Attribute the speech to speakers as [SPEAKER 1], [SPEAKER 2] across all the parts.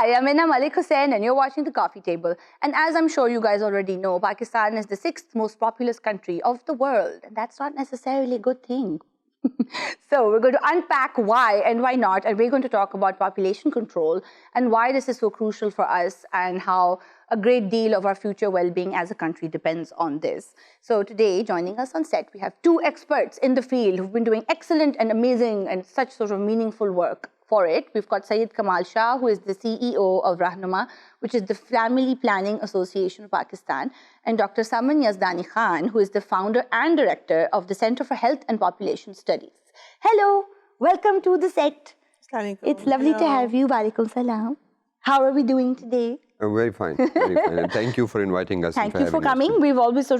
[SPEAKER 1] Hi, I'm Mina Malik Hussain and you're watching The Coffee Table. And as I'm sure you guys already know, Pakistan is the 6th most populous country of the world. And that's not necessarily a good thing. So we're going to unpack why and why not. And we're going to talk about population control and why this is so crucial for us and how a great deal of our future well-being as a country depends on this. So today, joining us on set, we have two experts in the field who've been doing excellent and amazing and such sort of meaningful work for it. We've got Syed Kamal Shah, who is the CEO of Rahnuma, which is the Family Planning Association of Pakistan, and Dr. Saman Yazdani Khan, who is the founder and director of the Center for Health and Population Studies. Hello, welcome to the set. It's lovely to have you. Walaikum salam. How are we doing today?
[SPEAKER 2] Very fine, very fine. And thank you for inviting us.
[SPEAKER 1] Thank you for coming. We've always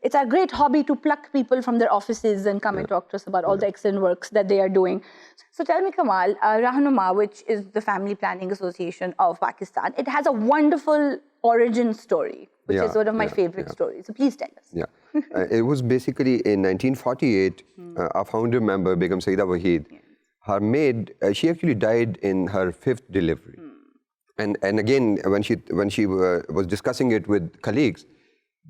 [SPEAKER 1] it's our great hobby to pluck people from their offices and come and talk to us about all the excellent works that they are doing. So tell me, Kamal, Rahnuma, which is the Family Planning Association of Pakistan, it has a wonderful origin story, which is one of my favorite stories. So please tell us.
[SPEAKER 2] Yeah, it was basically in 1948, our founder member, Begum Saida Wahid, her maid, she actually died in her 5th delivery. And again, when she was discussing it with colleagues,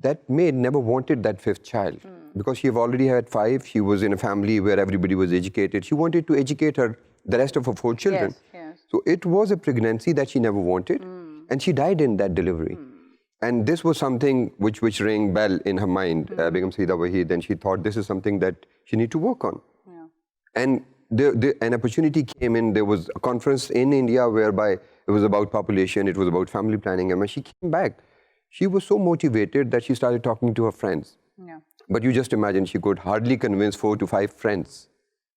[SPEAKER 2] that maid never wanted that 5th child because she already had 5. She was in a family where everybody was educated. She wanted to educate the rest of her 4 children.
[SPEAKER 1] Yes.
[SPEAKER 2] So it was a pregnancy that she never wanted, and she died in that delivery. And this was something which rang bell in her mind, Begum Saida Wahid, and she thought this is something that she need to work on.
[SPEAKER 1] Yeah.
[SPEAKER 2] And an opportunity came in. There was a conference in India whereby it was about population, it was about family planning. And when she came back, she was so motivated that she started talking to her friends.
[SPEAKER 1] Yeah.
[SPEAKER 2] But you just imagine, she could hardly convince 4 to 5 friends,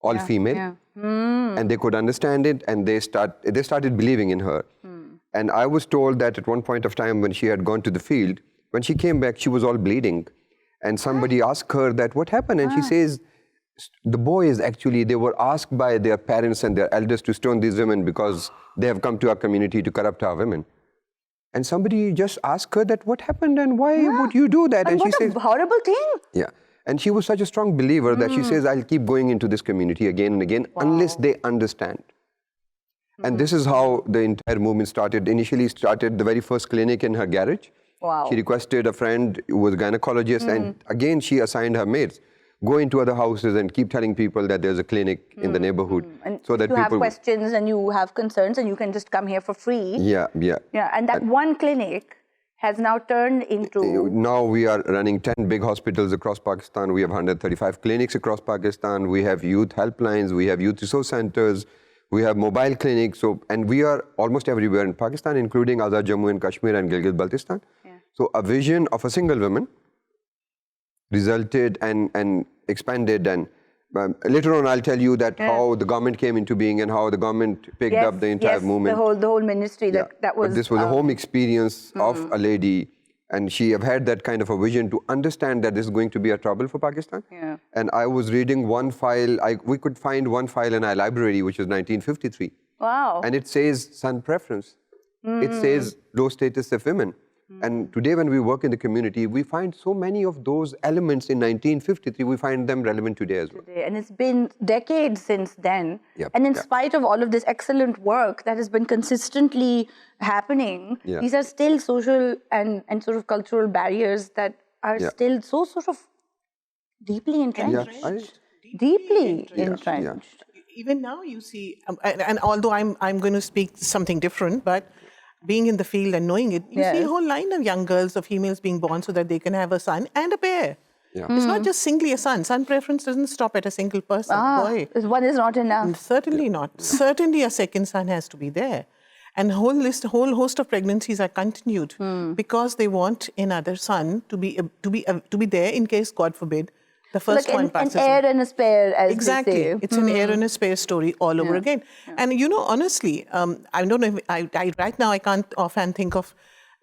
[SPEAKER 2] all female. And they could understand it, and they started believing in her. And I was told that at one point of time when she had gone to the field, when she came back, she was all bleeding. And somebody asked her that, what happened? And she says, the boys actually, they were asked by their parents and their elders to stone these women because they have come to our community to corrupt our women. And somebody just asked her that, what happened and why would you do that?
[SPEAKER 1] And
[SPEAKER 2] she
[SPEAKER 1] says, horrible thing.
[SPEAKER 2] Yeah. And she was such a strong believer that she says, I'll keep going into this community again and again unless they understand. And this is how the entire movement started. Initially started the very first clinic in her garage.
[SPEAKER 1] Wow.
[SPEAKER 2] She requested a friend who was a gynecologist, and again she assigned her maids, go into other houses and keep telling people that there's a clinic in the neighborhood.
[SPEAKER 1] And
[SPEAKER 2] so that
[SPEAKER 1] you
[SPEAKER 2] people
[SPEAKER 1] have questions and you have concerns and you can just come here for free.
[SPEAKER 2] Yeah.
[SPEAKER 1] And that one clinic has now turned into...
[SPEAKER 2] Now we are running 10 big hospitals across Pakistan. We have 135 clinics across Pakistan. We have youth helplines. We have youth resource centers. We have mobile clinics. And we are almost everywhere in Pakistan, including Azad Jammu and Kashmir and Gilgit-Baltistan. Yeah. So a vision of a single woman resulted and expanded, and later on I'll tell you that how the government came into being and how the government picked up the entire movement.
[SPEAKER 1] The whole ministry that was...
[SPEAKER 2] But this was a home experience of a lady, and she have had that kind of a vision to understand that this is going to be a trouble for Pakistan.
[SPEAKER 1] Yeah.
[SPEAKER 2] And I was reading one file, we could find one file in our library, which is 1953.
[SPEAKER 1] Wow.
[SPEAKER 2] And it says son preference. It says low status of women. And today when we work in the community, we find so many of those elements in 1953, we find them relevant today as well.
[SPEAKER 1] And it's been decades since then. And in spite of all of this excellent work that has been consistently happening, these are still social and sort of cultural barriers that are still so sort of deeply entrenched. Deeply entrenched.
[SPEAKER 3] Even now you see, and although I'm going to speak something different, but being in the field and knowing it, you see a whole line of young girls or females being born so that they can have a son and a pair. It's not just singly a son. Son preference doesn't stop at a single person, boy.
[SPEAKER 1] One is not enough.
[SPEAKER 3] Certainly not. Certainly a second son has to be there. And whole host of pregnancies are continued because they want another son to be there in case, God forbid, the first one passes.
[SPEAKER 1] An heir and a spare, as they say.
[SPEAKER 3] It's an heir and a spare story all over again. And you know, honestly, I don't know if right now I can't offhand think of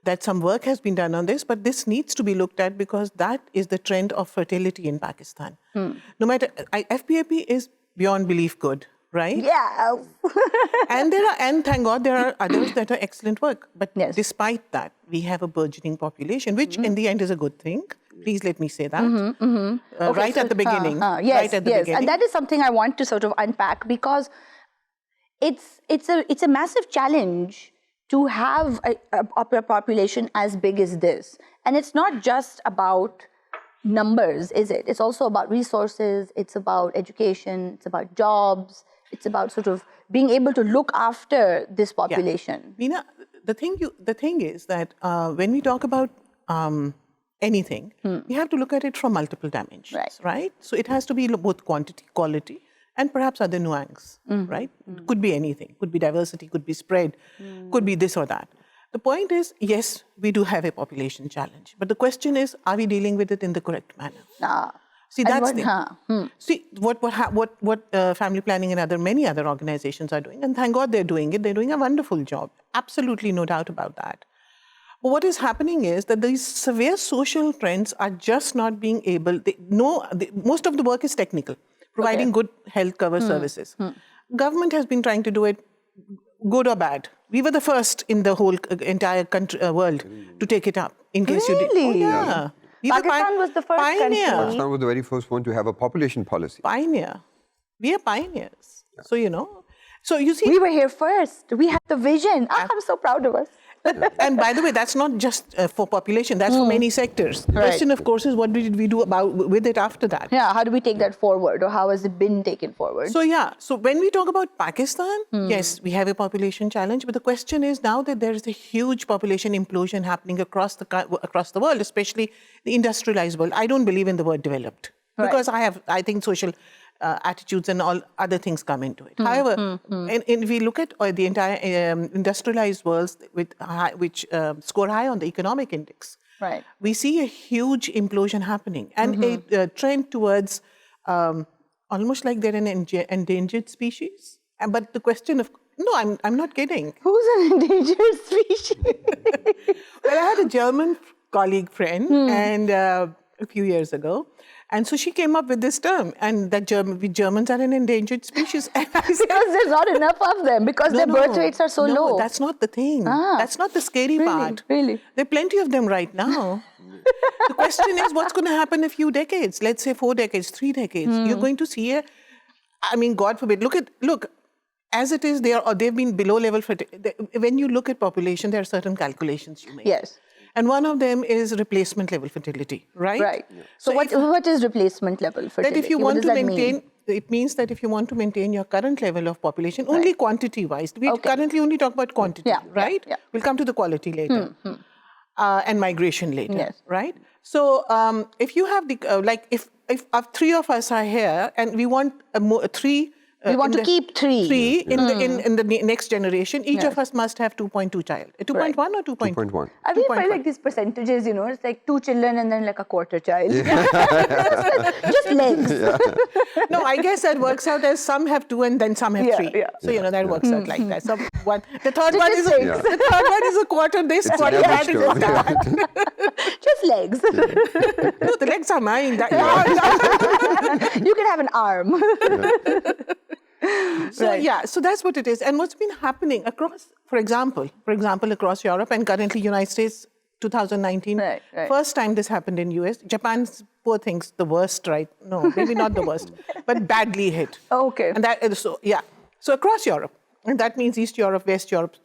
[SPEAKER 3] that some work has been done on this, but this needs to be looked at because that is the trend of fertility in Pakistan. No matter, FPAP is beyond belief good, right?
[SPEAKER 1] Yeah.
[SPEAKER 3] and thank God there are others that are excellent work. But despite that, we have a burgeoning population, which in the end is a good thing. Please let me say that. Right at the beginning.
[SPEAKER 1] Right at the beginning. And that is something I want to sort of unpack because it's a massive challenge to have a population as big as this. And it's not just about numbers, is it? It's also about resources, it's about education, it's about jobs, it's about sort of being able to look after this population.
[SPEAKER 3] Yeah. Mina, the thing is that when we talk about anything, we have to look at it from multiple dimensions, right? So it has to be both quantity, quality, and perhaps other nuance, right? Could be anything, could be diversity, could be spread, could be this or that. The point is, yes, we do have a population challenge, but the question is, are we dealing with it in the correct manner? See, that's See, what family planning and many other organizations are doing, and thank God they're doing it. They're doing a wonderful job. Absolutely no doubt about that. But what is happening is that these severe social trends are just not being able, most of the work is technical, providing good health cover services. Government has been trying to do it, good or bad. We were the first in the whole entire country, world to take it up. In case you did.
[SPEAKER 1] Really?
[SPEAKER 3] Oh, yeah.
[SPEAKER 1] Pakistan was the first country.
[SPEAKER 2] Pakistan was the very first one to have a population policy.
[SPEAKER 3] Pioneer. We are pioneers. So, so you see.
[SPEAKER 1] We were here first. We had the vision. I'm so proud of us.
[SPEAKER 3] And by the way, that's not just for population, that's for many sectors. The question, of course, is what did we do with it after that?
[SPEAKER 1] Yeah, how do we take that forward, or how has it been taken forward?
[SPEAKER 3] So so when we talk about Pakistan, yes, we have a population challenge, but the question is now that there is a huge population implosion happening across the world, especially the industrialized world. I don't believe in the word developed, because I think social attitudes and all other things come into it. However, and if we look at the entire industrialized worlds which score high on the economic index, we see a huge implosion happening and a trend towards almost like they're an endangered species. But the question of, no, I'm not kidding.
[SPEAKER 1] Who's an endangered species?
[SPEAKER 3] Well, I had a German colleague friend and a few years ago. And so she came up with this term, and that Germans are an endangered species. And I said,
[SPEAKER 1] because there's not enough of them, because their birth rates are so low.
[SPEAKER 3] No, that's not the thing. That's not the scary part.
[SPEAKER 1] Really?
[SPEAKER 3] There are plenty of them right now. The question is, what's going to happen in a few decades? Let's say 4 decades, 3 decades. You're going to see God forbid. Look, as it is, they've been below level. When you look at population, there are certain calculations you make.
[SPEAKER 1] Yes.
[SPEAKER 3] And one of them is replacement level fertility, right?
[SPEAKER 1] Right. So what is replacement level fertility?
[SPEAKER 3] That if you want to maintain, it means that if you want to maintain your current level of population, only quantity-wise. We currently only talk about quantity, right? Yeah. We'll come to the quality later. And migration later, right? So if you have if 3 of us are here and we want 3.
[SPEAKER 1] We want to keep 3.
[SPEAKER 3] 3 in the next generation. Each of us must have 2.2 child. 2.1 or 2.2?
[SPEAKER 2] 2.1.
[SPEAKER 1] I mean, feel like these percentages, it's like 2 children and then like a quarter child. Just legs.
[SPEAKER 3] No, I guess that works out as some have 2 and then some have 3. Yeah. So that works out like that. So the third one is a quarter this, quarter that.
[SPEAKER 1] Just legs.
[SPEAKER 3] No, the legs are mine.
[SPEAKER 1] You can have an arm.
[SPEAKER 3] So that's what it is. And what's been happening across, for example, across Europe and currently United States, 2019, first time this happened in US. Japan's, poor things, the worst, right? No, maybe not the worst, but badly hit.
[SPEAKER 1] Okay.
[SPEAKER 3] And so across Europe, and that means East Europe, West Europe,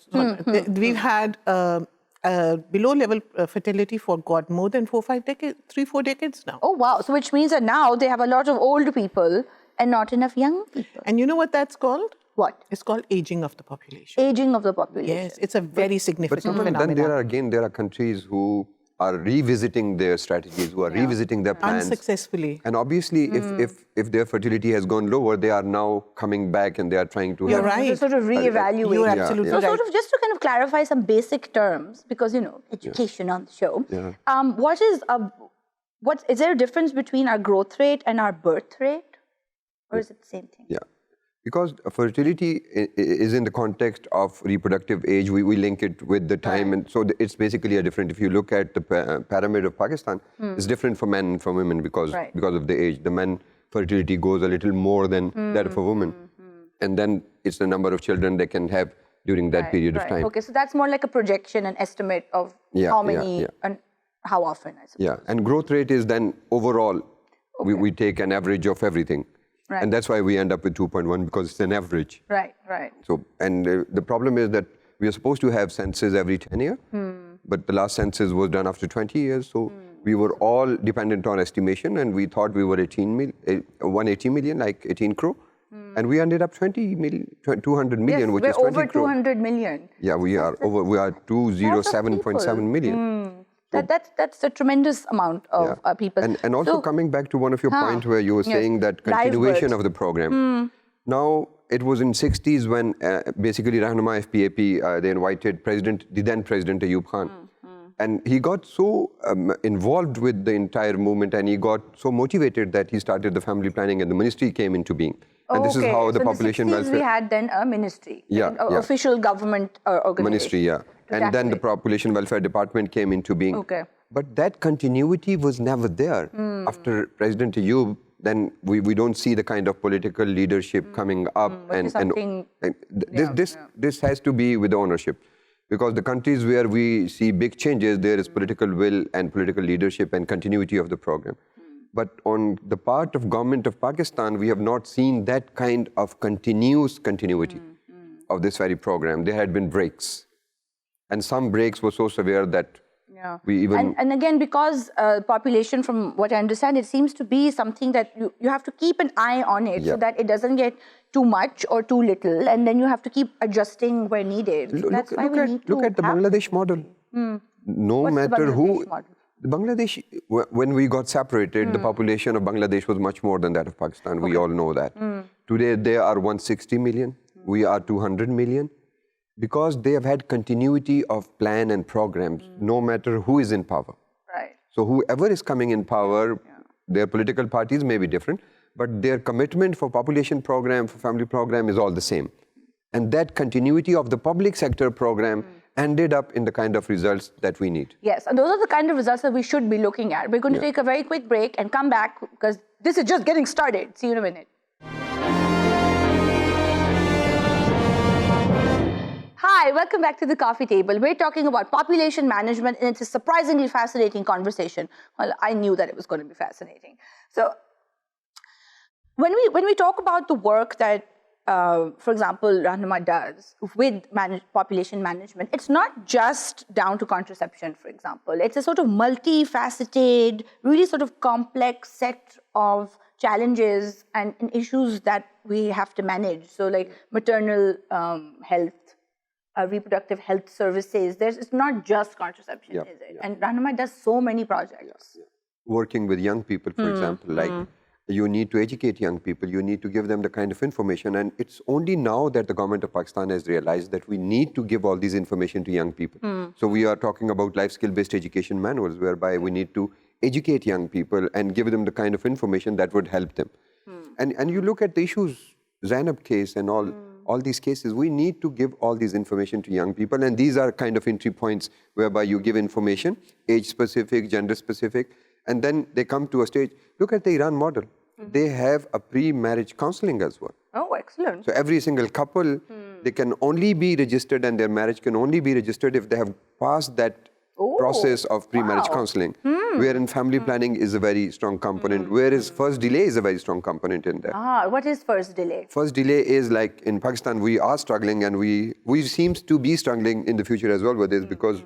[SPEAKER 3] we've had below level fertility for more than 3-4 decades now.
[SPEAKER 1] Oh wow! So which means that now they have a lot of old people and not enough young people.
[SPEAKER 3] And you know what that's called?
[SPEAKER 1] What?
[SPEAKER 3] It's called aging of the population.
[SPEAKER 1] Aging of the population.
[SPEAKER 3] Yes, it's a very significant phenomenon.
[SPEAKER 2] Then there are countries who are revisiting their strategies, who are revisiting their plans.
[SPEAKER 3] Unsuccessfully.
[SPEAKER 2] And obviously, if their fertility has gone lower, they are now coming back and they are trying to
[SPEAKER 1] To sort of reevaluate.
[SPEAKER 3] You're absolutely right.
[SPEAKER 1] So sort of just to kind of clarify some basic terms, because, education on the show. Is there a difference between our growth rate and our birth rate? Or is it the same thing?
[SPEAKER 2] Yeah, because fertility is in the context of reproductive age. We link it with the time, and so it's basically a different. If you look at the pyramid of Pakistan, it's different for men and for women because of the age. The men fertility goes a little more than that of a woman, and then it's the number of children they can have during that period of time.
[SPEAKER 1] Okay, so that's more like a projection, an estimate of how many and how often, I suppose.
[SPEAKER 2] Yeah, and growth rate is then overall. We take an average of everything.
[SPEAKER 1] Right.
[SPEAKER 2] And that's why we end up with 2.1, because it's an average.
[SPEAKER 1] Right.
[SPEAKER 2] So, and the problem is that We are supposed to have census every 10 years, but the last census was done after 20 years. So we were all dependent on estimation, and we thought we were 180 million, like 18 crore. And we ended up 200 million, which is 20
[SPEAKER 1] over
[SPEAKER 2] crore.
[SPEAKER 1] 200 million.
[SPEAKER 2] Yeah, we are 207.7 million.
[SPEAKER 1] That's a tremendous amount of people.
[SPEAKER 2] And also coming back to one of your points where you were saying that continuation of the program. Now, it was in 60s when basically Rahnuma FPAP, they invited the then President Ayub Khan. And he got so involved with the entire movement, and he got so motivated that he started the family planning, and the ministry came into being. And this is how the population
[SPEAKER 1] welfare.
[SPEAKER 2] welfare.
[SPEAKER 1] We had then a ministry, official government organization.
[SPEAKER 2] Ministry, and then the population welfare department came into being.
[SPEAKER 1] Okay.
[SPEAKER 2] But that continuity was never there. After President Ayub, then we don't see the kind of political leadership coming up. This has to be with the ownership. Because the countries where we see big changes, there is political will and political leadership and continuity of the program. But on the part of government of Pakistan, we have not seen that kind of continuity of this very program. There had been breaks. And some breaks were so severe that we even...
[SPEAKER 1] And again, because population, from what I understand, it seems to be something that you have to keep an eye on it so that it doesn't get too much or too little, and then you have to keep adjusting where needed.
[SPEAKER 2] Look at the Bangladesh model. No matter who... Bangladesh, when we got separated, the population of Bangladesh was much more than that of Pakistan. We all know that. Today, they are 160 million. We are 200 million. Because they have had continuity of plan and programs, no matter who is in power.
[SPEAKER 1] Right.
[SPEAKER 2] So whoever is coming in power, their political parties may be different, but their commitment for population program, for family program is all the same. And that continuity of the public sector program ended up in the kind of results that we need.
[SPEAKER 1] Yes, and those are the kind of results that we should be looking at. We're going to take a very quick break and come back because this is just getting started. See you in a minute. Hi, welcome back to the coffee table. We're talking about population management, and it's a surprisingly fascinating conversation. Well, I knew that it was going to be fascinating. So when we talk about the work that, for example, Rahnuma does with population management, it's not just down to contraception, for example. It's a sort of multifaceted, really sort of complex set of challenges and issues that we have to manage. So like maternal health, reproductive health services. It's not just contraception, is it? And Rahnuma does so many projects.
[SPEAKER 2] Working with young people, for example, like you need to educate young people, you need to give them the kind of information. And it's only now that the government of Pakistan has realized that we need to give all this information to young people. So we are talking about life skill-based education manuals, whereby we need to educate young people and give them the kind of information that would help them. And you look at the issues, Zainab case and all these cases, we need to give all these information to young people. And these are kind of entry points whereby you give information, age-specific, gender-specific, and then they come to a stage. Look at the Iran model. They have a pre-marriage counseling as well.
[SPEAKER 1] Oh, excellent.
[SPEAKER 2] So every single couple, they can only be registered, and their marriage can only be registered if they have passed that process of pre-marriage counseling, wherein family planning is a very strong component, whereas first delay is a very strong component in there.
[SPEAKER 1] What is first delay?
[SPEAKER 2] First delay is like in Pakistan, we are struggling, and we seems to be struggling in the future as well with this because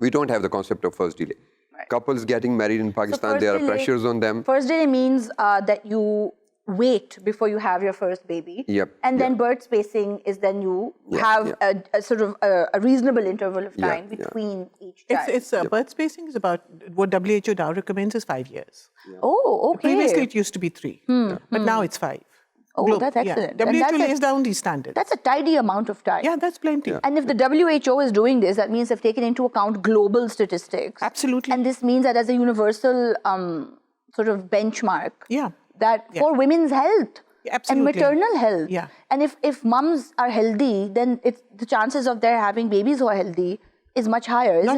[SPEAKER 2] we don't have the concept of first delay. Right. Couples getting married in Pakistan, there are pressures on them.
[SPEAKER 1] First delay means that you wait before you have your first baby. And then birth spacing is then you have a sort of a reasonable interval of time between each child.
[SPEAKER 3] Birth spacing is about, what WHO now recommends is 5 years.
[SPEAKER 1] Oh, okay.
[SPEAKER 3] Previously it used to be 3, but now it's 5.
[SPEAKER 1] Oh, that's excellent.
[SPEAKER 3] WHO lays down these standards.
[SPEAKER 1] That's a tidy amount of time.
[SPEAKER 3] Yeah, that's plenty.
[SPEAKER 1] And if the WHO is doing this, that means they've taken into account global statistics.
[SPEAKER 3] Absolutely.
[SPEAKER 1] And this means that as a universal sort of benchmark, that for women's health and maternal health. And if mums are healthy, then the chances of their having babies who are healthy is much higher, isn't it?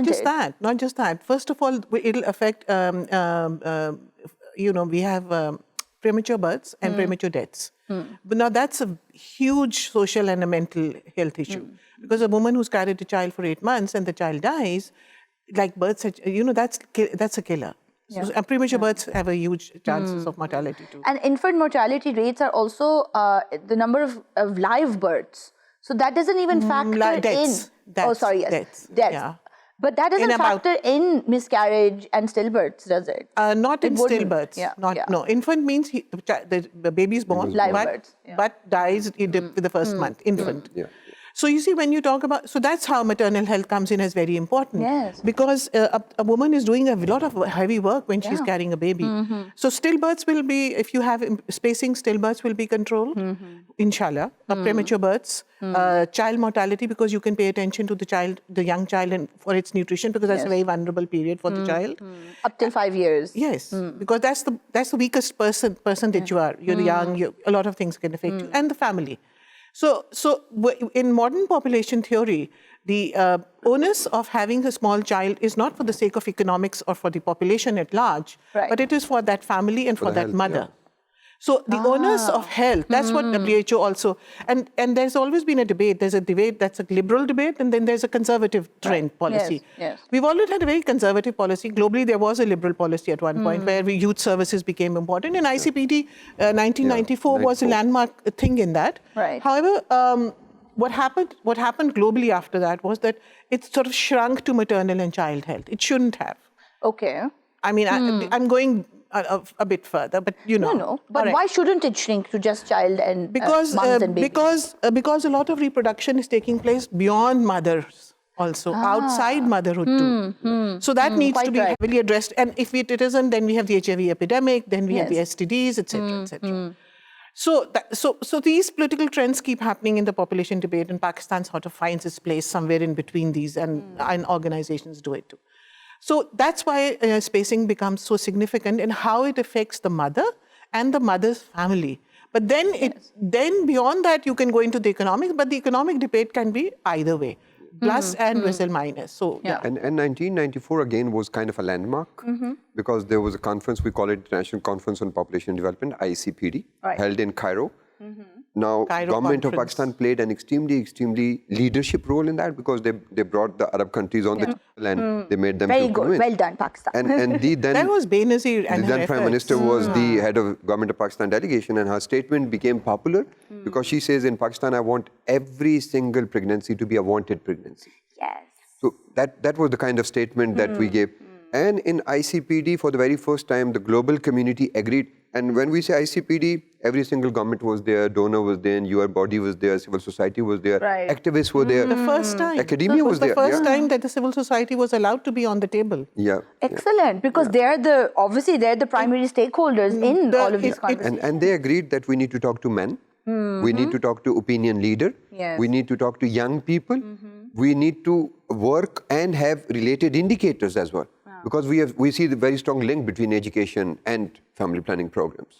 [SPEAKER 3] Not just that. First of all, it'll affect, we have premature births and premature deaths. But now that's a huge social and a mental health issue. Because a woman who's carried a child for 8 months and the child dies, like births, that's a killer. So premature births have a huge chances of mortality too.
[SPEAKER 1] And infant mortality rates are also the number of live births. So that doesn't even factor
[SPEAKER 3] deaths.
[SPEAKER 1] in. Sorry, yes.
[SPEAKER 3] Deaths.
[SPEAKER 1] Deaths.
[SPEAKER 3] Yeah.
[SPEAKER 1] But that doesn't factor in miscarriage and stillbirths, does it?
[SPEAKER 3] Not in stillbirths.
[SPEAKER 1] Yeah.
[SPEAKER 3] No, infant means the baby is born,
[SPEAKER 1] Live births.
[SPEAKER 3] but dies with the first month, infant.
[SPEAKER 2] Yeah.
[SPEAKER 3] So you see, when you talk about, so that's how maternal health comes in as very important.
[SPEAKER 1] Yes.
[SPEAKER 3] Because a woman is doing a lot of heavy work when she's carrying a baby. So stillbirths will be, if you have spacing, stillbirths will be controlled, inshallah. Premature births, child mortality, because you can pay attention to the child, the young child, and for its nutrition, because that's a very vulnerable period for the child.
[SPEAKER 1] Up till 5 years.
[SPEAKER 3] Yes, because that's the weakest person that you are. You're young. A lot of things can affect you, and the family. So in modern population theory, the onus of having a small child is not for the sake of economics or for the population at large, but it is for that family and for that mother.
[SPEAKER 2] Yeah.
[SPEAKER 3] So the onus of health, that's what WHO also, and there's always been a debate. There's a debate that's a liberal debate, and then there's a conservative trend policy.
[SPEAKER 1] Yes.
[SPEAKER 3] We've always had a very conservative policy. Globally, there was a liberal policy at one point where youth services became important, and ICPD 1994 was a landmark thing in that.
[SPEAKER 1] Right.
[SPEAKER 3] However, what happened globally after that was that it sort of shrunk to maternal and child health. It shouldn't have.
[SPEAKER 1] Okay.
[SPEAKER 3] I mean, I'm going a bit further, but you know.
[SPEAKER 1] No. But why shouldn't it shrink to just child and moms and babies?
[SPEAKER 3] Because a lot of reproduction is taking place beyond mothers also, outside motherhood too. So that needs to be heavily addressed. And if it isn't, then we have the HIV epidemic, then we have the STDs, etc., etc. So these political trends keep happening in the population debate, and Pakistan sort of finds its place somewhere in between these, and organizations do it too. So that's why spacing becomes so significant in how it affects the mother and the mother's family. But then, then beyond that, you can go into the economics, but the economic debate can be either way, plus and vessel minus. So,
[SPEAKER 2] And 1994 again was kind of a landmark because there was a conference, we call it International Conference on Population Development, ICPD, held in Cairo. Now, government of Pakistan played an extremely leadership role in that because they brought the Arab countries on the table and they made them
[SPEAKER 1] very good. Well done, Pakistan.
[SPEAKER 2] And the then
[SPEAKER 3] that was Benazir and
[SPEAKER 2] the then Prime Minister was the head of Government of Pakistan delegation, and her statement became popular because she says in Pakistan, I want every single pregnancy to be a wanted pregnancy.
[SPEAKER 1] Yes.
[SPEAKER 2] So that was the kind of statement that we gave. And in ICPD, for the very first time, the global community agreed. And when we say ICPD, every single government was there, donor was there, and your body was there, civil society was there, activists were there.
[SPEAKER 3] The first time.
[SPEAKER 2] Academia was there.
[SPEAKER 3] The first time that the civil society was allowed to be on the table.
[SPEAKER 2] Yeah.
[SPEAKER 1] Excellent, because they're the primary stakeholders in all of these conversations.
[SPEAKER 2] And they agreed that we need to talk to men. We need to talk to opinion leader.
[SPEAKER 1] Yes.
[SPEAKER 2] We need to talk to young people. We need to work and have related indicators as well. Because we see the very strong link between education and family planning programs.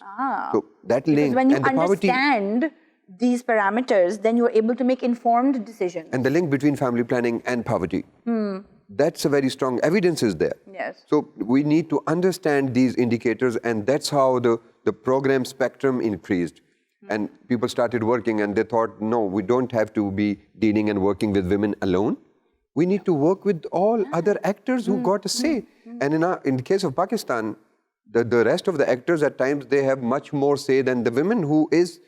[SPEAKER 2] So that link
[SPEAKER 1] when you
[SPEAKER 2] and the poverty
[SPEAKER 1] understand these parameters, then you're able to make informed decisions.
[SPEAKER 2] and the link between family planning and poverty. That's a very strong evidence is there.
[SPEAKER 1] Yes.
[SPEAKER 2] So we need to understand these indicators, and that's how the program spectrum increased. And people started working, and they thought, no, we don't have to be dealing and working with women alone. We need to work with all other actors who got a say. And in the case of Pakistan, the rest of the actors at times, they have much more say than the women who is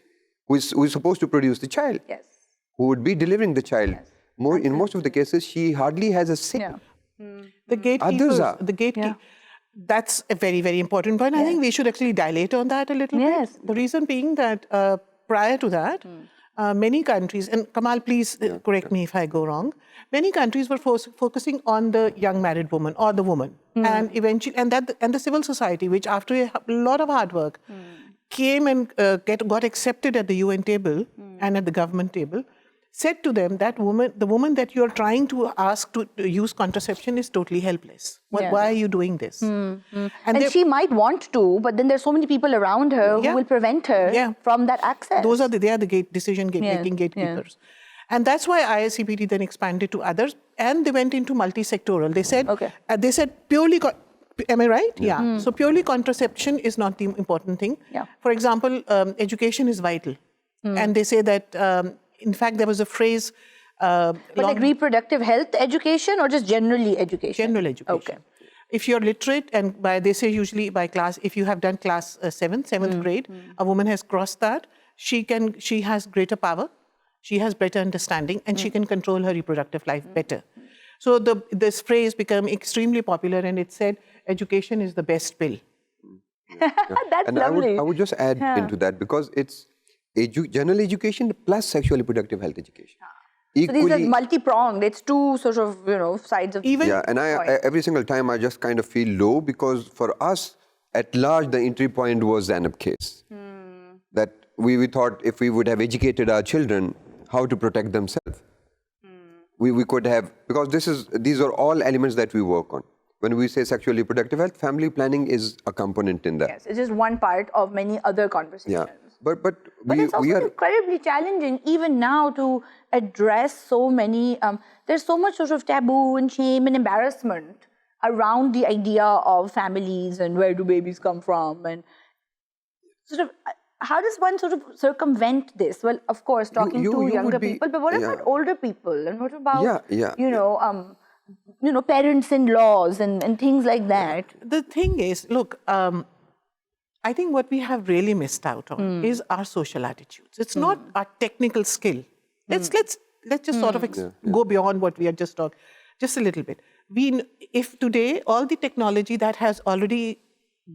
[SPEAKER 2] supposed to produce the child, who would be delivering the child. In most of the cases, she hardly has a say.
[SPEAKER 3] The gatekeepers, that's a very, very important point. I think we should actually dilate on that a little bit. The reason being that prior to that, many countries, and Kamal, please correct me if I go wrong, many countries were focusing on the young married woman or the woman. And eventually, and the civil society, which after a lot of hard work, came and got accepted at the UN table and at the government table, said to them that the woman that you're trying to ask to use contraception is totally helpless. Why are you doing this?
[SPEAKER 1] And she might want to, but then there's so many people around her who will prevent her from that access.
[SPEAKER 3] They are the decision-making gatekeepers. And that's why ICPD then expanded to others, and they went into multi-sectoral. They said purely, am I right? So purely contraception is not the important thing. For example, education is vital. And they say that, in fact, there was a phrase.
[SPEAKER 1] But like reproductive health education or just generally education?
[SPEAKER 3] General education. Okay. If you're literate, and they say usually by class, if you have done class seventh grade, a woman has crossed that, she has greater power. she has better understanding, and she can control her reproductive life better. So this phrase became extremely popular, and it said, education is the best pill.
[SPEAKER 1] That's
[SPEAKER 2] And
[SPEAKER 1] lovely.
[SPEAKER 2] I would just add into that, because it's general education plus sexual reproductive health education.
[SPEAKER 1] So these are multi-pronged. It's two sort of, sides of
[SPEAKER 2] Yeah, and every single time I just kind of feel low, because for us, at large, the entry point was Zainab case. That we thought if we would have educated our children how to protect themselves, we could have, because these are all elements that we work on. When we say sexual reproductive health, family planning is a component in that.
[SPEAKER 1] Yes, it's just one part of many other conversations.
[SPEAKER 2] Yeah, but
[SPEAKER 1] it's also incredibly challenging even now to address so many, there's so much sort of taboo and shame and embarrassment around the idea of families and where do babies come from, and sort of, how does one sort of circumvent this? Well, of course, talking to younger people, but what about older people? And what about, parents-in-laws and things like that?
[SPEAKER 3] The thing is, look, I think what we have really missed out on is our social attitudes. It's not our technical skill. Let's just sort of go beyond what we had just talked, just a little bit. If today all the technology that has already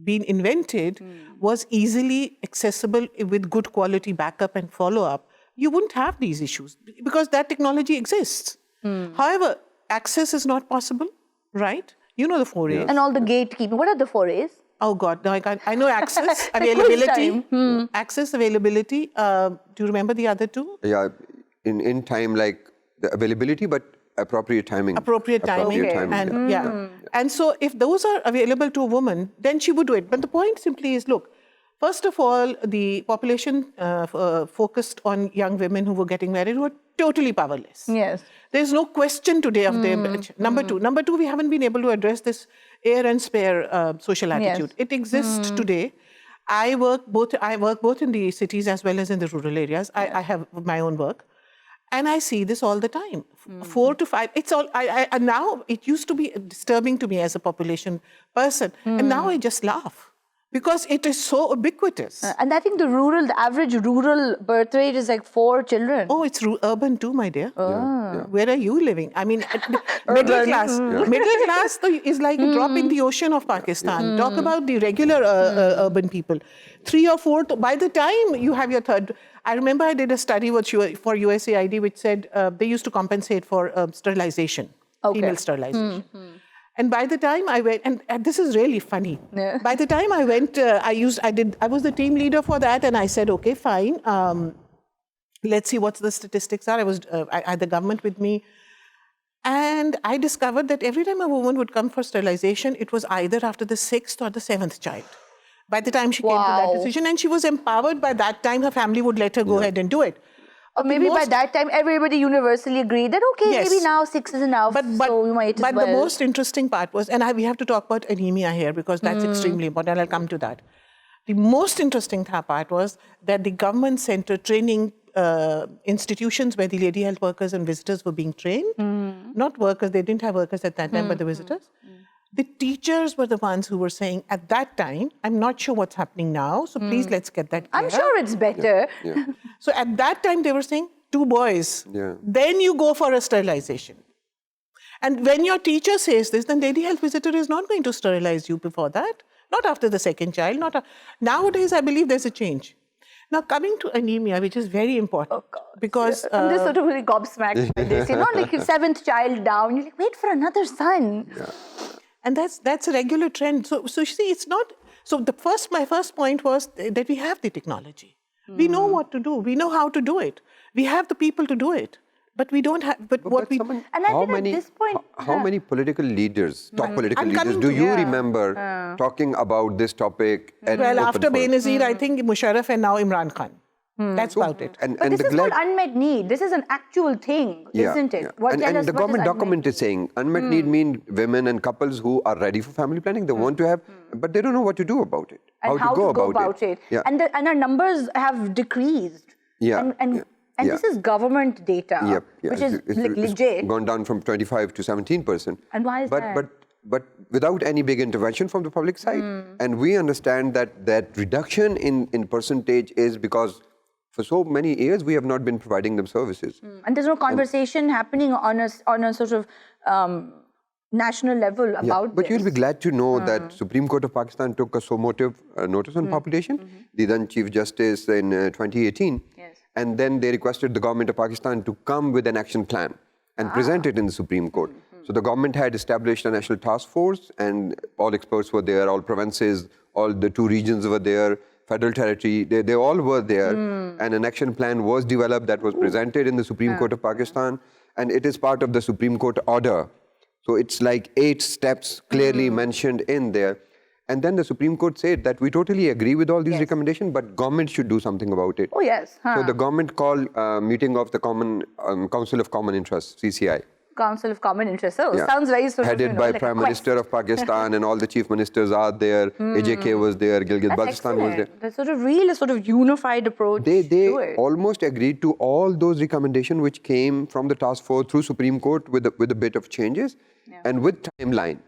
[SPEAKER 3] been invented was easily accessible with good quality backup and follow-up, you wouldn't have these issues because that technology exists. However, access is not possible, right? You know the 4As.
[SPEAKER 1] And all the gatekeeping. What are the 4As?
[SPEAKER 3] Oh God, no, I know access, availability. Access, availability. Do you remember the other two?
[SPEAKER 2] Yeah, in time, like the availability, but appropriate timing.
[SPEAKER 3] Appropriate timing. And and so if those are available to a woman, then she would do it. But the point simply is, look, first of all, the population focused on young women who were getting married were totally powerless.
[SPEAKER 1] Yes.
[SPEAKER 3] There's no question today of their number two, we haven't been able to address this heir and spare social attitude. It exists today. I work both in the cities as well as in the rural areas. I have my own work. And I see this all the time. 4 to 5. It's all. And now it used to be disturbing to me as a population person, and now I just laugh because it is so ubiquitous.
[SPEAKER 1] And I think the average rural birth rate is like 4 children.
[SPEAKER 3] Oh, it's urban too, my dear. Where are you living? I mean, middle class. Middle class is like a drop in the ocean of Pakistan. Talk about the regular urban people. 3 or 4. By the time you have your third. I remember I did a study for USAID which said they used to compensate for sterilization, female sterilization. And by the time I went, and this is really funny. By the time I went, I was the team leader for that, and I said, okay, fine. Let's see what the statistics are. I had the government with me, and I discovered that every time a woman would come for sterilization, it was either after the 6th or the 7th child. By the time she came to that decision, and she was empowered by that time, her family would let her go ahead and do it.
[SPEAKER 1] Or maybe by that time, everybody universally agreed that, okay, maybe now 6 is enough, so you might as well.
[SPEAKER 3] But the most interesting part was, and we have to talk about anemia here because that's extremely important, I'll come to that. The most interesting part was that the government center training institutions where the lady health workers and visitors were being trained, not workers, they didn't have workers at that time, but the visitors. The teachers were the ones who were saying, at that time, I'm not sure what's happening now, so please let's get that clear.
[SPEAKER 1] I'm sure it's better.
[SPEAKER 3] So at that time, they were saying, 2 boys, then you go for a sterilization. And when your teacher says this, then lady health visitor is not going to sterilize you before that, not after the 2nd child. Nowadays, I believe there's a change. Now, coming to anemia, which is very important, because...
[SPEAKER 1] I'm just sort of really gobsmacked by this. Like your 7th child down, you're like, wait for another son.
[SPEAKER 3] And that's a regular trend. So you see, it's not... So my first point was that we have the technology. We know what to do. We know how to do it. We have the people to do it. But we don't have...
[SPEAKER 1] And I think at this point...
[SPEAKER 2] How many political leaders, top political leaders, do you remember talking about this topic?
[SPEAKER 3] Well, after Benazir, I think Musharraf and now Imran Khan. That's about it.
[SPEAKER 1] But this is called unmet need. This is an actual thing, isn't it?
[SPEAKER 2] And the government document is saying unmet need means women and couples who are ready for family planning. They want to have, but they don't know what to do about it.
[SPEAKER 1] And how to go about it. And our numbers have decreased. And this is government data, which is legit.
[SPEAKER 2] It's gone down from 25 to 17%.
[SPEAKER 1] And why is that?
[SPEAKER 2] But without any big intervention from the public side. And we understand that reduction in percentage is because for so many years, we have not been providing them services.
[SPEAKER 1] And there's no conversation happening on a sort of national level about
[SPEAKER 2] but
[SPEAKER 1] this.
[SPEAKER 2] you'll be glad to know that Supreme Court of Pakistan took a summative notice on population, the then Chief Justice in 2018.
[SPEAKER 1] Yes.
[SPEAKER 2] And then they requested the government of Pakistan to come with an action plan and present it in the Supreme Court. So the government had established a national task force and all experts were there, all provinces, all the 2 regions were there, federal territory, they all were there. And an action plan was developed that was presented in the Supreme Court of Pakistan, and it is part of the Supreme Court order. So it's like 8 steps clearly mentioned in there. And then the Supreme Court said that we totally agree with all these recommendations, but government should do something about it.
[SPEAKER 1] Oh, yes.
[SPEAKER 2] So the government called a meeting of the Council of Common Interest, CCI.
[SPEAKER 1] Council of Common Interest. Oh, sounds very sort of,
[SPEAKER 2] Headed by
[SPEAKER 1] like
[SPEAKER 2] Prime Minister of Pakistan and all the chief ministers are there. AJK was there, Gilgit-Baltistan was there.
[SPEAKER 1] That's sort of really sort of unified approach
[SPEAKER 2] They
[SPEAKER 1] to it.
[SPEAKER 2] almost agreed to all those recommendations which came from the task force through Supreme Court with a bit of changes and with timeline.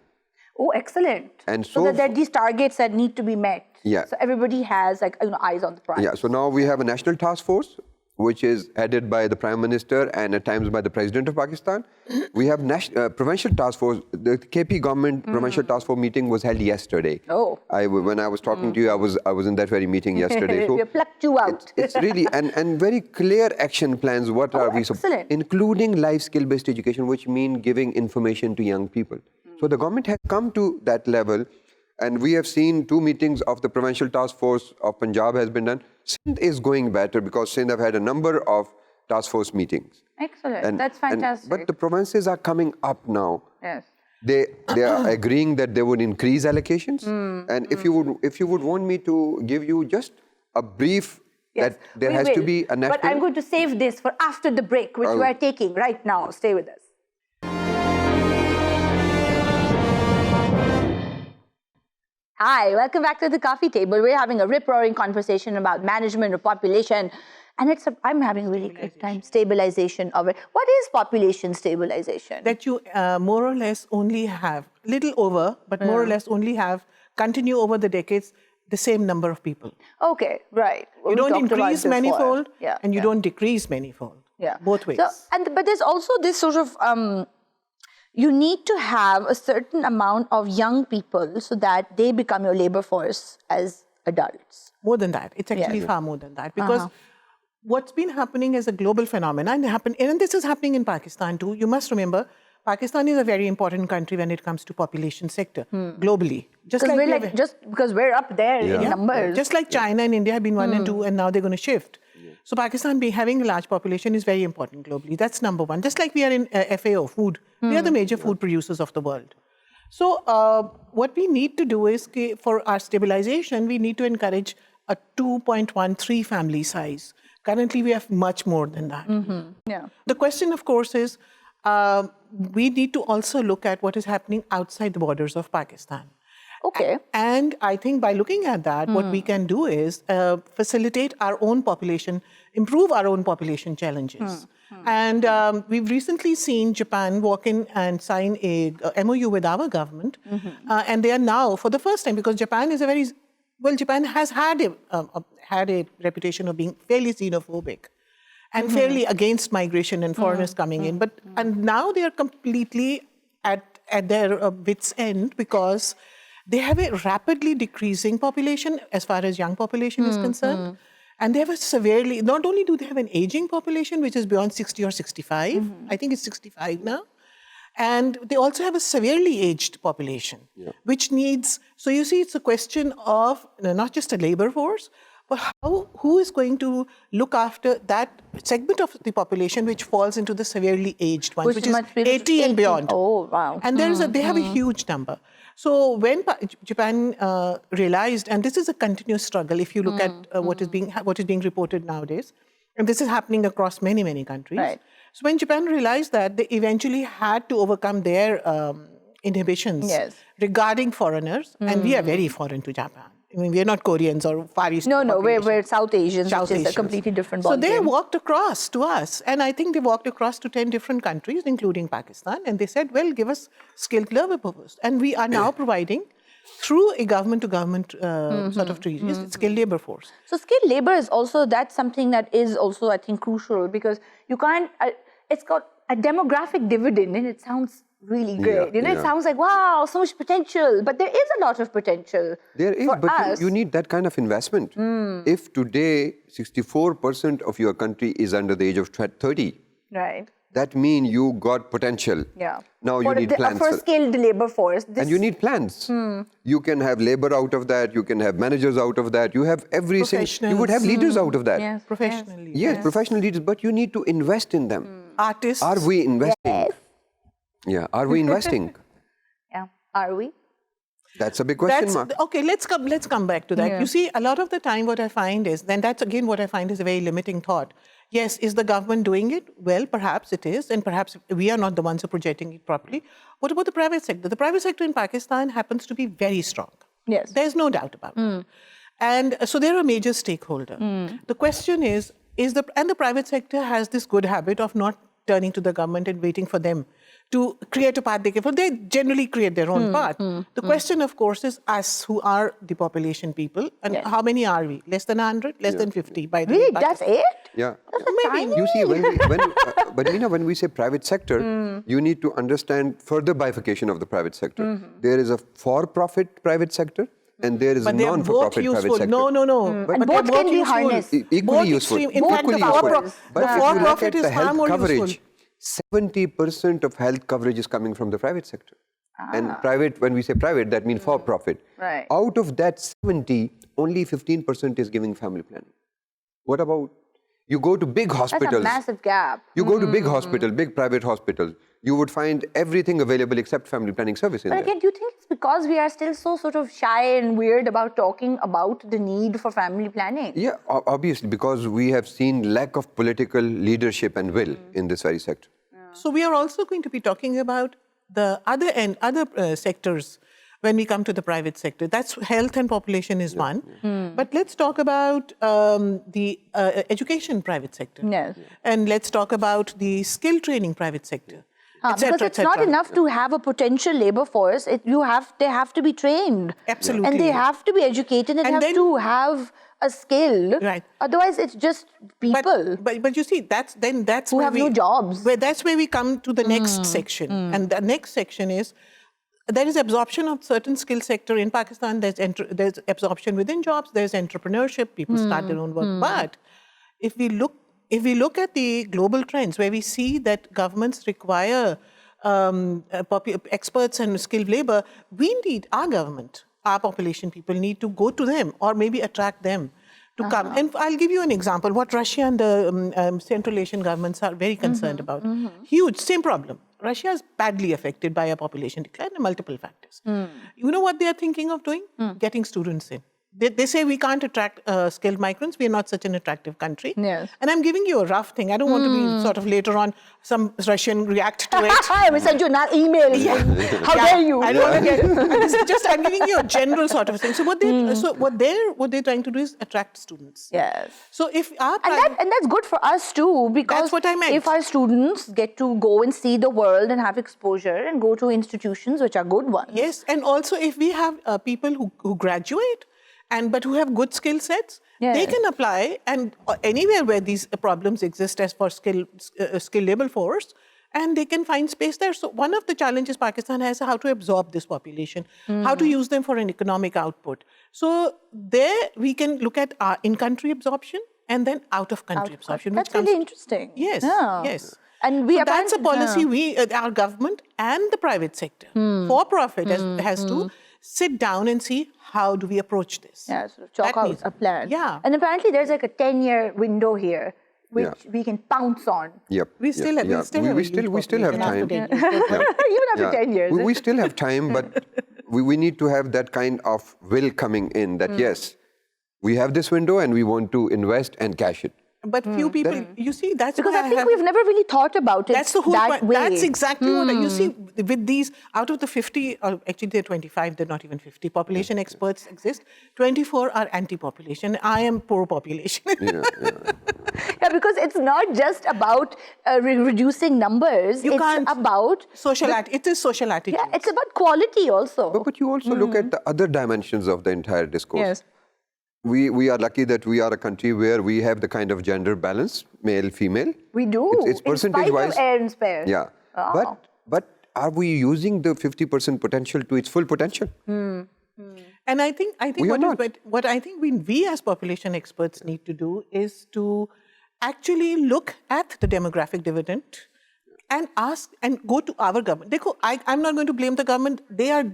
[SPEAKER 1] Oh, excellent.
[SPEAKER 2] And
[SPEAKER 1] so that there are these targets that need to be met.
[SPEAKER 2] Yeah.
[SPEAKER 1] So everybody has like eyes on the prize.
[SPEAKER 2] Yeah, so now we have a national task force which is headed by the Prime Minister and at times by the President of Pakistan. We have provincial task force. The KP government provincial task force meeting was held yesterday.
[SPEAKER 1] Oh.
[SPEAKER 2] When I was talking to you, I was in that very meeting yesterday. So
[SPEAKER 1] we plucked you out.
[SPEAKER 2] It's really, and very clear action plans. What are we, including life skill-based education, which mean giving information to young people. So the government has come to that level. And we have seen 2 meetings of the provincial task force of Punjab has been done. Sindh is going better because Sindh have had a number of task force meetings.
[SPEAKER 1] Excellent. That's fantastic.
[SPEAKER 2] But the provinces are coming up now.
[SPEAKER 1] Yes.
[SPEAKER 2] They are agreeing that they would increase allocations. And if you would want me to give you just a brief that there has to be a national...
[SPEAKER 1] But I'm going to save this for after the break, which we are taking right now. Stay with us. Hi, welcome back to the coffee table. We're having a rip-roaring conversation about management of population. And I'm having a really great time. Stabilization of it. What is population stabilization?
[SPEAKER 3] That you more or less only have, little over, but more or less only have, continue over the decades, the same number of people.
[SPEAKER 1] Okay, right.
[SPEAKER 3] You don't increase manifold and you don't decrease manifold.
[SPEAKER 1] Yeah.
[SPEAKER 3] Both ways.
[SPEAKER 1] So, but there's also this sort of... you need to have a certain amount of young people so that they become your labor force as adults.
[SPEAKER 3] More than that. It's actually far more than that. Because what's been happening is a global phenomenon. And this is happening in Pakistan too. You must remember, Pakistan is a very important country when it comes to population sector, globally. Just
[SPEAKER 1] because we're up there in numbers.
[SPEAKER 3] Just like China and India have been 1 and 2, and now they're going to shift. So Pakistan having a large population is very important globally. That's number one. Just like we are in FAO, food. We are the major food producers of the world. So what we need to do is, for our stabilization, we need to encourage a 2.13 family size. Currently, we have much more than that. The question, of course, is we need to also look at what is happening outside the borders of Pakistan.
[SPEAKER 1] Okay.
[SPEAKER 3] And I think by looking at that, what we can do is facilitate our own population, improve our own population challenges. And we've recently seen Japan walk in and sign a MOU with our government. And they are now, for the first time, because Japan is Japan has had a reputation of being fairly xenophobic and fairly against migration and foreigners coming in. And now they are completely at their wits' end because they have a rapidly decreasing population as far as young population is concerned. And they have not only do they have an aging population, which is beyond 60 or 65, I think it's 65 now, and they also have a severely aged population, which needs, so you see, it's a question of not just a labor force, but who is going to look after that segment of the population which falls into the severely aged ones, which is 80 and beyond.
[SPEAKER 1] Oh, wow.
[SPEAKER 3] And they have a huge number. So when Japan realized, and this is a continuous struggle if you look at what is being reported nowadays, and this is happening across many, many countries.
[SPEAKER 1] Right.
[SPEAKER 3] So when Japan realized that, they eventually had to overcome their inhibitions regarding foreigners, and we are very foreign to Japan. I mean, we are not Koreans or Far East.
[SPEAKER 1] No, we're South Asians, which is a completely different ballgame.
[SPEAKER 3] So they walked across to us, and I think they walked across to 10 different countries, including Pakistan, and they said, well, give us skilled labor force. And we are now providing through a government-to-government sort of treaties, skilled labor force.
[SPEAKER 1] So skilled labor is also, that's something that is also, I think, crucial because you can't, it's got a demographic dividend and it sounds really great. It sounds like, wow, so much potential. But there is a lot of potential.
[SPEAKER 2] There is, but you need that kind of investment. If today 64% of your country is under the age of 30,
[SPEAKER 1] right,
[SPEAKER 2] that means you got potential.
[SPEAKER 1] Yeah.
[SPEAKER 2] Now you need plans.
[SPEAKER 1] For skilled labor force.
[SPEAKER 2] And you need plans. You can have labor out of that. You can have managers out of that. You have everything. You would have leaders out of that.
[SPEAKER 1] Yes,
[SPEAKER 3] Professional leaders.
[SPEAKER 2] Yes, professional leaders, but you need to invest in them.
[SPEAKER 3] Artists.
[SPEAKER 2] Are we investing?
[SPEAKER 1] Yes.
[SPEAKER 2] Yeah, are we investing?
[SPEAKER 1] Yeah, are we?
[SPEAKER 2] That's a big question mark.
[SPEAKER 3] Okay, let's come back to that.
[SPEAKER 1] Yeah.
[SPEAKER 3] You see, a lot of the time what I find is, then that's again what I find is a very limiting thought. Yes, is the government doing it? Well, perhaps it is, and perhaps we are not the ones who are projecting it properly. What about the private sector? The private sector in Pakistan happens to be very strong.
[SPEAKER 1] Yes.
[SPEAKER 3] There's no doubt about it. And so they're a major stakeholder. The question is the private sector has this good habit of not turning to the government and waiting for them to create a path they can follow. They generally create their own path. The question, of course, is us who are the population people. And how many are we? Less than 100? Less than 50 by the way.
[SPEAKER 1] Really? That's it?
[SPEAKER 2] Yeah.
[SPEAKER 1] Maybe.
[SPEAKER 2] You see, but Mina, when we say private sector, you need to understand further bifurcation of the private sector. There is a for-profit private sector and there is a non-for-profit private sector.
[SPEAKER 3] No.
[SPEAKER 1] And both can be harnessed.
[SPEAKER 2] Equally useful.
[SPEAKER 3] In fact, the for-profit is far more useful.
[SPEAKER 2] 70% of health coverage is coming from the private sector. And private, when we say private, that means for profit.
[SPEAKER 1] Right.
[SPEAKER 2] Out of that 70, only 15% is giving family planning. What about, you go to big hospitals.
[SPEAKER 1] That's a massive gap.
[SPEAKER 2] You go to big hospital, big private hospitals, you would find everything available except family planning service in
[SPEAKER 1] But
[SPEAKER 2] there.
[SPEAKER 1] again, do you think it's because we are still so sort of shy and weird about talking about the need for family planning?
[SPEAKER 2] Yeah, obviously, because we have seen lack of political leadership and will in this very sector.
[SPEAKER 3] So we are also going to be talking about the other sectors when we come to the private sector. That's health and population is one. But let's talk about the education private sector.
[SPEAKER 1] Yes.
[SPEAKER 3] And let's talk about the skill training private sector.
[SPEAKER 1] Because it's not enough to have a potential labor force. They have to be trained.
[SPEAKER 3] Absolutely.
[SPEAKER 1] And they have to be educated and have to have a skill.
[SPEAKER 3] Right.
[SPEAKER 1] Otherwise, it's just people.
[SPEAKER 3] But you see, that's
[SPEAKER 1] who
[SPEAKER 3] where
[SPEAKER 1] have no jobs.
[SPEAKER 3] That's where we come to the next section. And the next section is, there is absorption of certain skill sector in Pakistan. There's absorption within jobs. There's entrepreneurship. People start their own work. But if we look at the global trends, where we see that governments require experts and skilled labor, we need our government, our population people need to go to them or maybe attract them to come. And I'll give you an example, what Russia and the Central Asian governments are very concerned about. Huge, same problem. Russia is badly affected by a population decline and multiple factors. You know what they are thinking of doing? Getting students in. They say we can't attract skilled migrants. We are not such an attractive country.
[SPEAKER 1] Yes.
[SPEAKER 3] And I'm giving you a rough thing. I don't want to be sort of later on some Russian react to it.
[SPEAKER 1] I will send you an email. How dare you?
[SPEAKER 3] I don't want to get. This is just, I'm giving you a general sort of thing. So what they're trying to do is attract students.
[SPEAKER 1] Yes.
[SPEAKER 3] So if our
[SPEAKER 1] and that's good for us too, because
[SPEAKER 3] that's what I meant.
[SPEAKER 1] If our students get to go and see the world and have exposure and go to institutions which are good ones.
[SPEAKER 3] Yes, and also if we have people who graduate but who have good skill sets, they can apply and anywhere where these problems exist as for skill labor force, and they can find space there. So one of the challenges Pakistan has is how to absorb this population, how to use them for an economic output. So there we can look at our in-country absorption and then out-of-country absorption.
[SPEAKER 1] That's really interesting.
[SPEAKER 3] Yes,
[SPEAKER 1] yeah.
[SPEAKER 3] yes.
[SPEAKER 1] And
[SPEAKER 3] that's a policy our government and the private sector, for-profit, has to sit down and see how do we approach this.
[SPEAKER 1] Yeah, sort of chalk out a plan.
[SPEAKER 3] Yeah.
[SPEAKER 1] And apparently there's like a 10-year window here, which we can pounce on.
[SPEAKER 2] Yep.
[SPEAKER 3] We still have
[SPEAKER 2] time.
[SPEAKER 1] Even after 10 years.
[SPEAKER 2] We still have time, but we need to have that kind of will coming in that yes, we have this window and we want to invest and cash it.
[SPEAKER 3] But few people, you see, that's
[SPEAKER 1] because I think we've never really thought about it
[SPEAKER 3] that's the whole
[SPEAKER 1] that way.
[SPEAKER 3] That's exactly what you see with these, out of the 50, or actually they're 25, they're not even 50, population experts exist, 24 are anti-population. I am pro-population.
[SPEAKER 1] Yeah, Yeah, because it's not just about reducing numbers. It's about
[SPEAKER 3] it is social attitude.
[SPEAKER 1] Yeah, it's about quality also.
[SPEAKER 2] But you also look at the other dimensions of the entire discourse.
[SPEAKER 3] Yes.
[SPEAKER 2] We are lucky that we are a country where we have the kind of gender balance, male, female.
[SPEAKER 1] We do.
[SPEAKER 2] It's percentage-wise.
[SPEAKER 1] In spite of air and spare.
[SPEAKER 2] Yeah.
[SPEAKER 1] Oh.
[SPEAKER 2] But are we using the 50% potential to its full potential?
[SPEAKER 3] And I think what I think we as population experts need to do is to actually look at the demographic dividend and ask and go to our government. I'm not going to blame the government. They are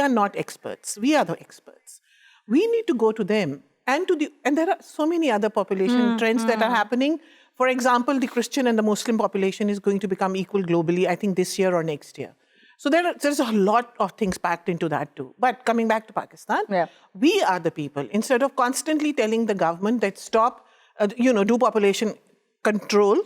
[SPEAKER 3] not experts. We are the experts. We need to go to them and there are so many other population trends that are happening. For example, the Christian and the Muslim population is going to become equal globally, I think this year or next year. So there's a lot of things packed into that too. But coming back to Pakistan, we are the people. Instead of constantly telling the government that stop, do population control,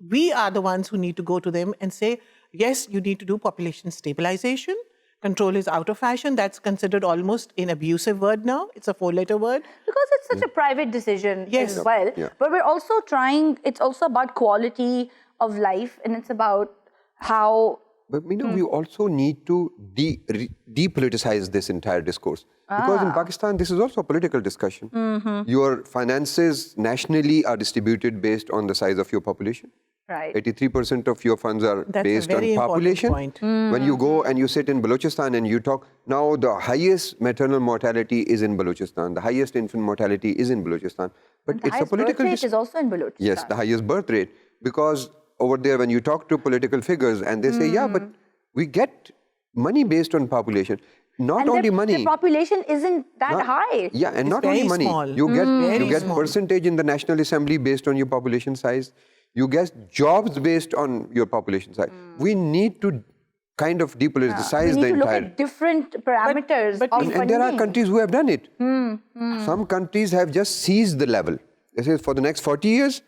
[SPEAKER 3] we are the ones who need to go to them and say, yes, you need to do population stabilization. Control is out of fashion. That's considered almost an abusive word now. It's a 4-letter word.
[SPEAKER 1] Because it's such a private decision as well. Yeah. But we're also trying, it's also about quality of life, and it's about how...
[SPEAKER 2] But we also need to depoliticize this entire discourse. Because in Pakistan, this is also a political discussion. Your finances nationally are distributed based on the size of your population.
[SPEAKER 1] Right.
[SPEAKER 2] 83% of your funds are based on population. When you go and you sit in Balochistan and you talk, now the highest maternal mortality is in Balochistan. The highest infant mortality is in Balochistan. But it's a political...
[SPEAKER 1] The highest birth rate is also in Balochistan.
[SPEAKER 2] Yes, the highest birth rate. Because over there, when you talk to political figures and they say, yeah, but we get money based on population. Not only money.
[SPEAKER 1] The population isn't that high.
[SPEAKER 2] Yeah, and not only money.
[SPEAKER 3] Small.
[SPEAKER 2] You get percentage in the National Assembly based on your population size. You get jobs based on your population size. We need to kind of depoliticize the entire...
[SPEAKER 1] We need to look at different parameters of funding.
[SPEAKER 2] And there are countries who have done it. Some countries have just seized the level. They say for the next 40 years,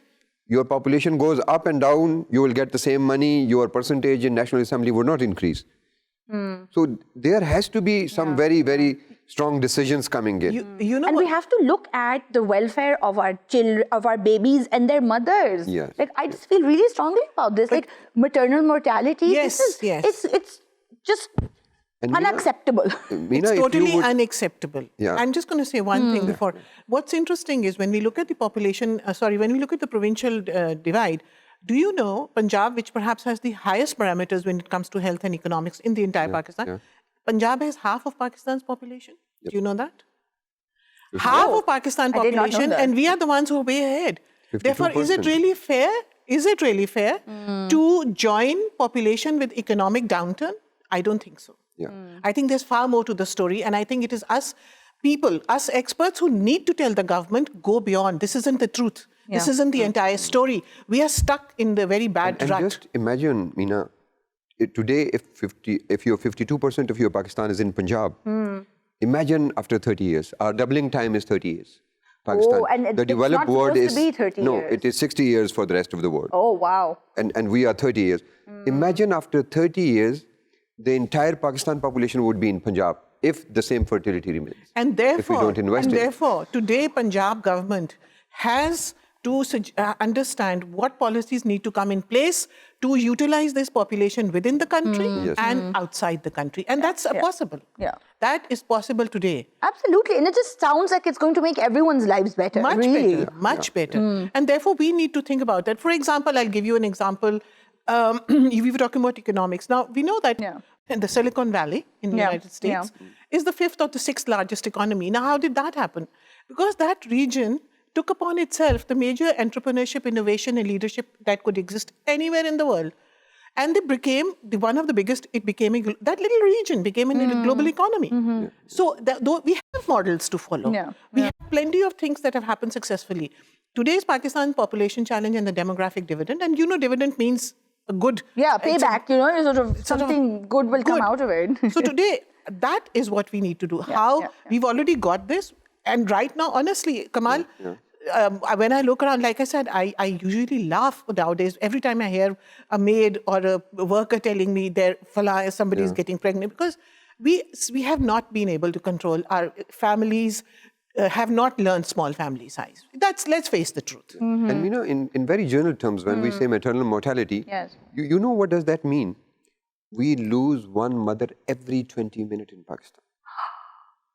[SPEAKER 2] your population goes up and down, you will get the same money, your percentage in National Assembly would not increase. So there has to be some very, very strong decisions coming in.
[SPEAKER 1] And we have to look at the welfare of our children, of our babies and their mothers.
[SPEAKER 2] Yes.
[SPEAKER 1] Like, I just feel really strongly about this. Like, maternal mortality, it's just unacceptable.
[SPEAKER 3] It's totally unacceptable.
[SPEAKER 2] Yeah.
[SPEAKER 3] I'm just going to say one thing before. What's interesting is when we look at the population, when we look at the provincial divide, do you know Punjab, which perhaps has the highest parameters when it comes to health and economics in the entire Pakistan, Punjab has half of Pakistan's population. Do you know that? Half of Pakistan population, and we are the ones who are way ahead. 52%. Therefore, is it really fair? Is it really fair to join population with economic downturn? I don't think so. I think there's far more to the story, and I think it is us people, us experts who need to tell the government, go beyond. This isn't the truth. This isn't the entire story. We are stuck in the very bad rut.
[SPEAKER 2] And just imagine, Mina, today if your 52% of your Pakistan is in Punjab, imagine after 30 years. Our doubling time is 30 years. Pakistan.
[SPEAKER 1] Oh, and
[SPEAKER 2] the developed world is...
[SPEAKER 1] to be 30
[SPEAKER 2] no,
[SPEAKER 1] years.
[SPEAKER 2] it is 60 years for the rest of the world.
[SPEAKER 1] Oh, wow.
[SPEAKER 2] And we are 30 years. Imagine after 30 years, the entire Pakistan population would be in Punjab if the same fertility remains.
[SPEAKER 3] And therefore,
[SPEAKER 2] if we don't invest in it.
[SPEAKER 3] Today Punjab government has to understand what policies need to come in place to utilize this population within the country and outside the country. And that's possible. Yeah. That is possible today.
[SPEAKER 1] Absolutely. And it just sounds like it's going to make everyone's lives better.
[SPEAKER 3] Much better. And therefore, we need to think about that. For example, I'll give you an example. We were talking about economics. Now, we know that in the Silicon Valley in the United States is the 5th or the 6th largest economy. Now, how did that happen? Because that region took upon itself the major entrepreneurship, innovation, and leadership that could exist anywhere in the world. And they became one of the biggest, that little region became a global economy. So we have models to follow. We have plenty of things that have happened successfully. Today's Pakistan population challenge and the demographic dividend, and dividend means a good...
[SPEAKER 1] Yeah, payback, something good will come out of it.
[SPEAKER 3] So today, that is what we need to do. We've already got this. And right now, honestly, Kamal, when I look around, like I said, I usually laugh nowadays every time I hear a maid or a worker telling me somebody is getting pregnant, because we have not been able to control our families' have not learned small family size. Let's face the truth.
[SPEAKER 2] And you know, in very general terms, when we say maternal mortality,
[SPEAKER 1] Yes.
[SPEAKER 2] you know what does that mean? We lose one mother every 20 minutes in Pakistan.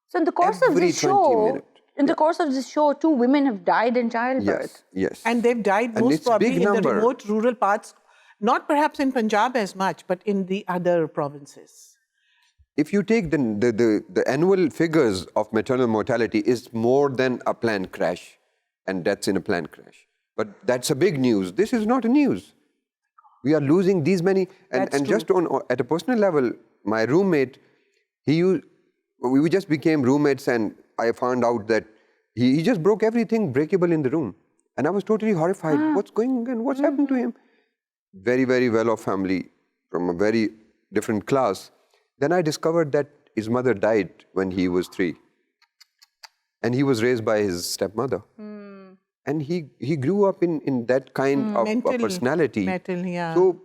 [SPEAKER 1] So in the course of
[SPEAKER 2] Every
[SPEAKER 1] this
[SPEAKER 2] 20
[SPEAKER 1] show,
[SPEAKER 2] minutes.
[SPEAKER 1] in the course of this show, 2 women have died in childbirth.
[SPEAKER 2] Yes.
[SPEAKER 3] And they've died
[SPEAKER 2] And
[SPEAKER 3] most
[SPEAKER 2] it's
[SPEAKER 3] probably
[SPEAKER 2] big
[SPEAKER 3] in the
[SPEAKER 2] number.
[SPEAKER 3] remote rural parts, not perhaps in Punjab as much, but in the other provinces.
[SPEAKER 2] If you take the annual figures of maternal mortality is more than a plane crash and deaths in a plane crash. But that's a big news. This is not a news. We are losing these many. And just at a personal level, my roommate, we just became roommates, and I found out that he just broke everything breakable in the room. And I was totally horrified. What's going on? What's happened to him? Very, very well-off family from a very different class. Then I discovered that his mother died when he was 3. And he was raised by his stepmother. And he grew up in that kind of a personality. So,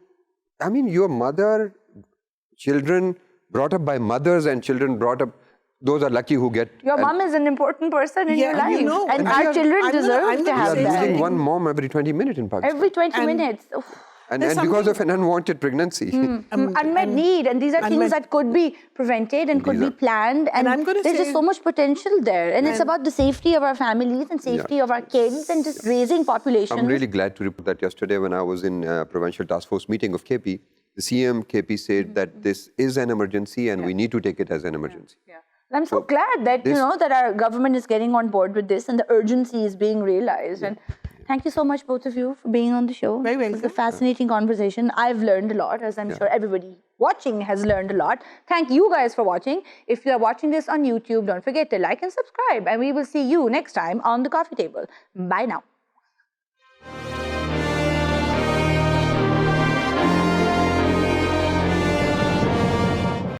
[SPEAKER 2] I mean, your mother, children brought up by mothers and children brought up, those are lucky who get...
[SPEAKER 1] Your mom is an important person in your life.
[SPEAKER 3] You know,
[SPEAKER 1] and our children deserve to have
[SPEAKER 2] that. We are losing
[SPEAKER 1] that.
[SPEAKER 2] one mom every 20 minutes in Pakistan.
[SPEAKER 1] Every 20 minutes. Oof.
[SPEAKER 2] And because of an unwanted pregnancy.
[SPEAKER 1] Unmet need, and these are things that could be prevented and could be planned, and
[SPEAKER 3] I'm gonna
[SPEAKER 1] there's
[SPEAKER 3] say,
[SPEAKER 1] just so much potential there, and it's about the safety of our families and safety of our kids and just raising populations.
[SPEAKER 2] I'm really glad to report that yesterday when I was in Provincial Task Force meeting of KP, the CM KP said that this is an emergency and we need to take it as an emergency.
[SPEAKER 1] I'm so glad that that our government is getting on board with this and the urgency is being realized. And thank you so much, both of you, for being on the show.
[SPEAKER 3] Very welcome.
[SPEAKER 1] It was a fascinating conversation. I've learned a lot, as I'm sure everybody watching has learned a lot. Thank you guys for watching. If you are watching this on YouTube, don't forget to like and subscribe. And we will see you next time on The Coffee Table. Bye now.